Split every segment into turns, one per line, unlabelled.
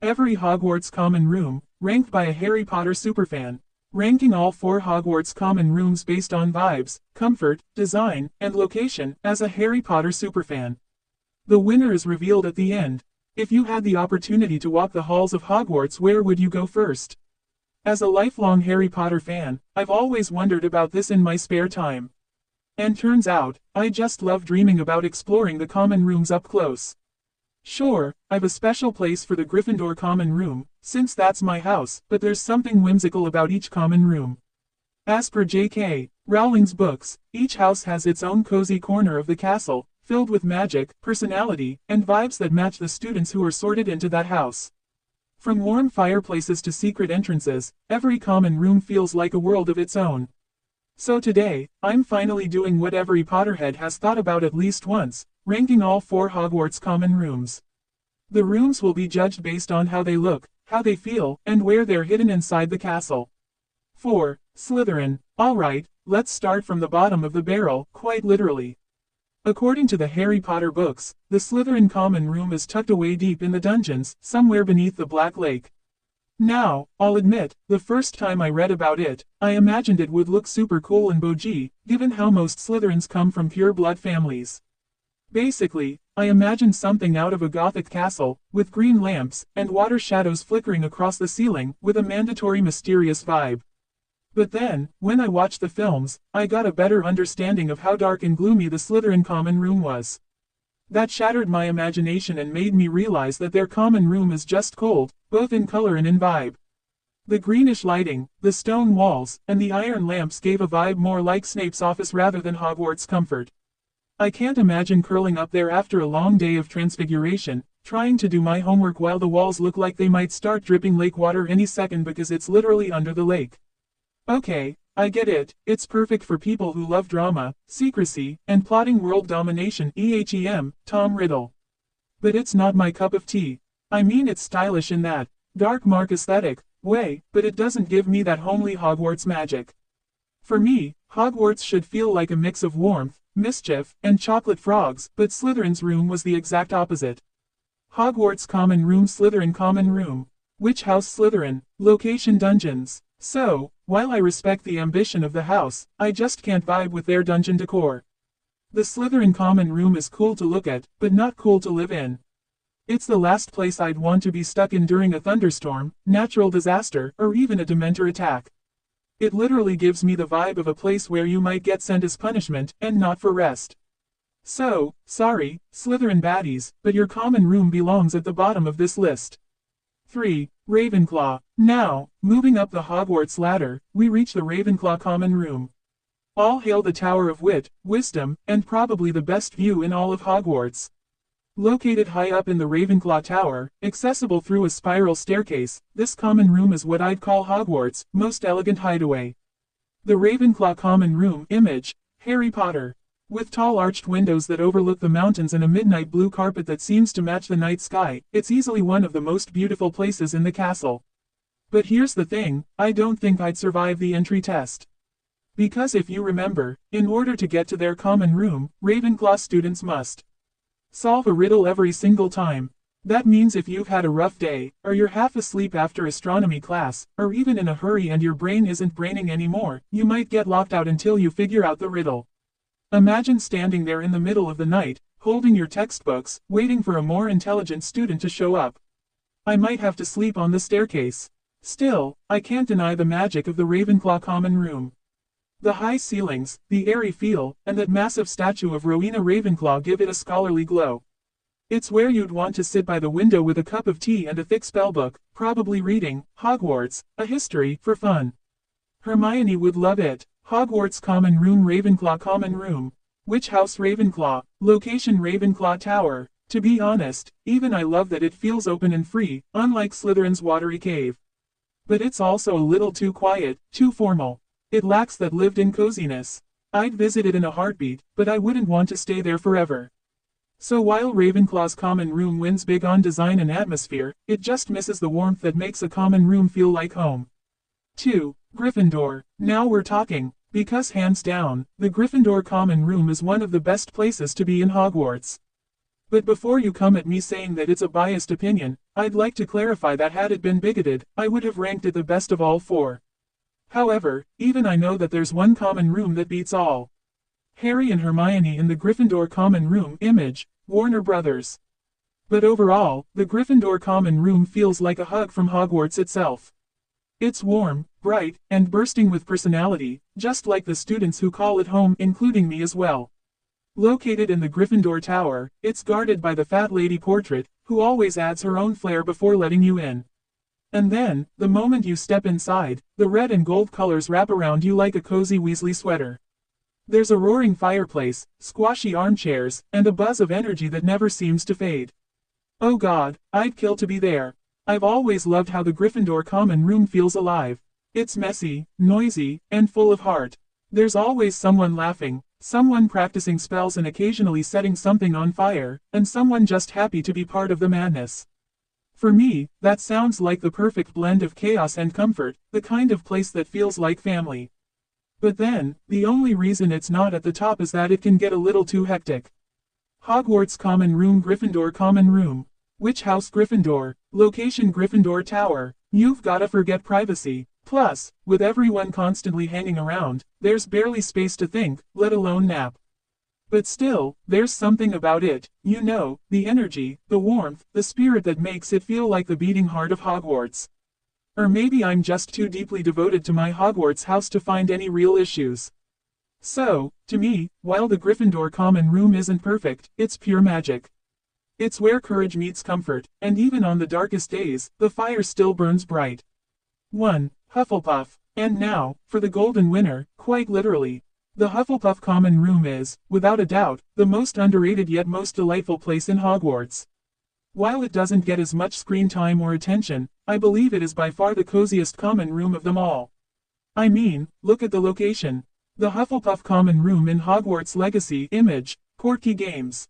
Every Hogwarts common room, ranked by a Harry Potter superfan. Ranking all 4 Hogwarts common rooms based on vibes, comfort, design, and location, as a Harry Potter superfan. The winner is revealed at the end. If you had the opportunity to walk the halls of Hogwarts, where would you go first? As a lifelong Harry Potter fan, I've always wondered about this in my spare time. And turns out, I just love dreaming about exploring the common rooms up close. Sure, I've a special place for the Gryffindor common room, since that's my house, but there's something whimsical about each common room. As per J.K. Rowling's books, each house has its own cozy corner of the castle, filled with magic, personality, and vibes that match the students who are sorted into that house. From warm fireplaces to secret entrances, every common room feels like a world of its own. So today, I'm finally doing what every Potterhead has thought about at least once, ranking all 4 Hogwarts common rooms. The rooms will be judged based on how they look, how they feel, and where they're hidden inside the castle. 4. Slytherin. Alright, let's start from the bottom of the barrel, quite literally. According to the Harry Potter books, the Slytherin common room is tucked away deep in the dungeons, somewhere beneath the Black Lake. Now, I'll admit, the first time I read about it, I imagined it would look super cool and bougie, given how most Slytherins come from pure blood families. Basically, I imagined something out of a Gothic castle, with green lamps, and water shadows flickering across the ceiling, with a mandatory mysterious vibe. But then, when I watched the films, I got a better understanding of how dark and gloomy the Slytherin common room was. That shattered my imagination and made me realize that their common room is just cold, both in color and in vibe. The greenish lighting, the stone walls, and the iron lamps gave a vibe more like Snape's office rather than Hogwarts comfort. I can't imagine curling up there after a long day of transfiguration, trying to do my homework while the walls look like they might start dripping lake water any second because it's literally under the lake. Okay, I get it, it's perfect for people who love drama, secrecy, and plotting world domination, Tom Riddle. But it's not my cup of tea. I mean, it's stylish in that dark mark aesthetic way, but it doesn't give me that homely Hogwarts magic. For me, Hogwarts should feel like a mix of warmth, mischief, and chocolate frogs, but Slytherin's room was the exact opposite. Hogwarts common room. Slytherin common room. Which house? Slytherin. Location: dungeons. So, while I respect the ambition of the house, I just can't vibe with their dungeon decor. The Slytherin common room is cool to look at, but not cool to live in. It's the last place I'd want to be stuck in during a thunderstorm, natural disaster, or even a Dementor attack. It literally gives me the vibe of a place where you might get sent as punishment, and not for rest. So, sorry, Slytherin baddies, but your common room belongs at the bottom of this list. 3. Ravenclaw. Now, moving up the Hogwarts ladder, we reach the Ravenclaw common room. All hail the Tower of Wit, Wisdom, and probably the best view in all of Hogwarts. Located high up in the Ravenclaw Tower, accessible through a spiral staircase, this common room is what I'd call Hogwarts' most elegant hideaway. The Ravenclaw common room image, Harry Potter. With tall arched windows that overlook the mountains and a midnight blue carpet that seems to match the night sky, it's easily one of the most beautiful places in the castle. But here's the thing, I don't think I'd survive the entry test. Because if you remember, in order to get to their common room, Ravenclaw students must solve a riddle every single time. That means if you've had a rough day, or you're half asleep after astronomy class, or even in a hurry and your brain isn't braining anymore, you might get locked out until you figure out the riddle. Imagine standing there in the middle of the night, holding your textbooks, waiting for a more intelligent student to show up. I might have to sleep on the staircase. Still, I can't deny the magic of the Ravenclaw common room. The high ceilings, the airy feel, and that massive statue of Rowena Ravenclaw give it a scholarly glow. It's where you'd want to sit by the window with a cup of tea and a thick spellbook, probably reading Hogwarts, a history, for fun. Hermione would love it. Hogwarts common room. Ravenclaw common room. Which house? Ravenclaw. Location: Ravenclaw Tower. To be honest, even I love that it feels open and free, unlike Slytherin's watery cave. But it's also a little too quiet, too formal. It lacks that lived-in coziness. I'd visit it in a heartbeat, but I wouldn't want to stay there forever. So while Ravenclaw's common room wins big on design and atmosphere, it just misses the warmth that makes a common room feel like home. 2. Gryffindor. Now we're talking. Because hands down, the Gryffindor common room is one of the best places to be in Hogwarts. But before you come at me saying that it's a biased opinion, I'd like to clarify that had it been bigoted, I would have ranked it the best of all four. However, even I know that there's one common room that beats all. Harry and Hermione in the Gryffindor common room image, Warner Brothers. But overall, the Gryffindor common room feels like a hug from Hogwarts itself. It's warm, bright, and bursting with personality, just like the students who call it home, including me as well. Located in the Gryffindor Tower, it's guarded by the Fat Lady portrait, who always adds her own flair before letting you in. And then, the moment you step inside, the red and gold colors wrap around you like a cozy Weasley sweater. There's a roaring fireplace, squashy armchairs, and a buzz of energy that never seems to fade. Oh God, I'd kill to be there. I've always loved how the Gryffindor common room feels alive. It's messy, noisy, and full of heart. There's always someone laughing, someone practicing spells and occasionally setting something on fire, and someone just happy to be part of the madness. For me, that sounds like the perfect blend of chaos and comfort, the kind of place that feels like family. But then, the only reason it's not at the top is that it can get a little too hectic. Hogwarts Common Room, Gryffindor Common Room. Which house? Gryffindor. Location: Gryffindor Tower. You've gotta forget privacy. Plus, with everyone constantly hanging around, there's barely space to think, let alone nap. But still, there's something about it, you know, the energy, the warmth, the spirit that makes it feel like the beating heart of Hogwarts. Or maybe I'm just too deeply devoted to my Hogwarts house to find any real issues. So, to me, while the Gryffindor common room isn't perfect, it's pure magic. It's where courage meets comfort, and even on the darkest days, the fire still burns bright. 1. Hufflepuff. And now, for the golden winner, quite literally. The Hufflepuff common room is, without a doubt, the most underrated yet most delightful place in Hogwarts. While it doesn't get as much screen time or attention, I believe it is by far the coziest common room of them all. I mean, look at the location. The Hufflepuff common room in Hogwarts Legacy image, Portkey Games.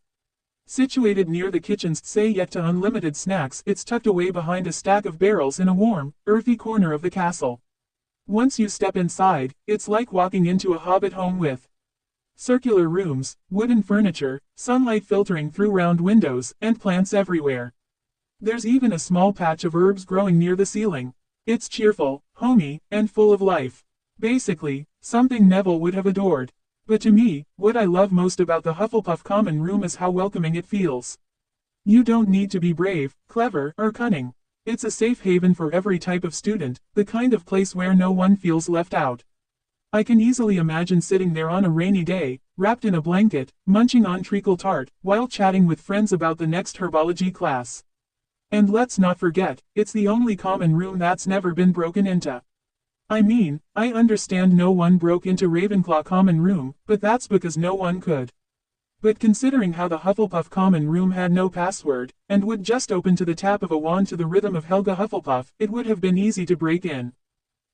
Situated near the kitchen's say yet to unlimited snacks, it's tucked away behind a stack of barrels in a warm, earthy corner of the castle. Once you step inside, it's like walking into a hobbit home with circular rooms, wooden furniture, sunlight filtering through round windows, and plants everywhere. There's even a small patch of herbs growing near the ceiling. It's cheerful, homey, and full of life. Basically, something Neville would have adored. But to me, what I love most about the Hufflepuff common room is how welcoming it feels. You don't need to be brave, clever, or cunning. It's a safe haven for every type of student, the kind of place where no one feels left out. I can easily imagine sitting there on a rainy day, wrapped in a blanket, munching on treacle tart, while chatting with friends about the next herbology class. And let's not forget, it's the only common room that's never been broken into. I mean, I understand no one broke into Ravenclaw common room, but that's because no one could. But considering how the Hufflepuff common room had no password, and would just open to the tap of a wand to the rhythm of Helga Hufflepuff, it would have been easy to break in.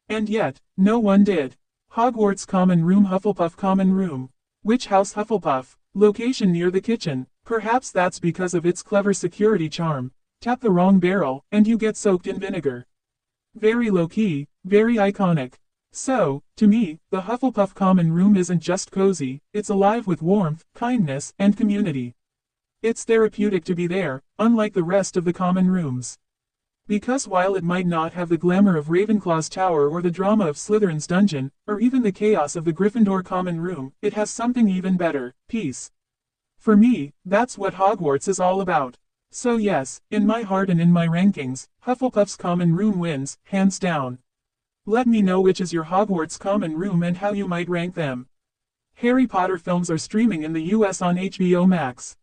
And yet, no one did. Hogwarts common room, Hufflepuff common room. Which house? Hufflepuff. Location: near the kitchen. Perhaps that's because of its clever security charm. Tap the wrong barrel, and you get soaked in vinegar. Very low-key, very iconic. So, to me, the Hufflepuff common room isn't just cozy, it's alive with warmth, kindness, and community. It's therapeutic to be there, unlike the rest of the common rooms. Because while it might not have the glamour of Ravenclaw's tower or the drama of Slytherin's dungeon, or even the chaos of the Gryffindor common room, it has something even better: peace. For me, that's what Hogwarts is all about. So yes, in my heart and in my rankings, Hufflepuff's common room wins, hands down. Let me know which is your Hogwarts common room and how you might rank them. Harry Potter films are streaming in the US on HBO Max.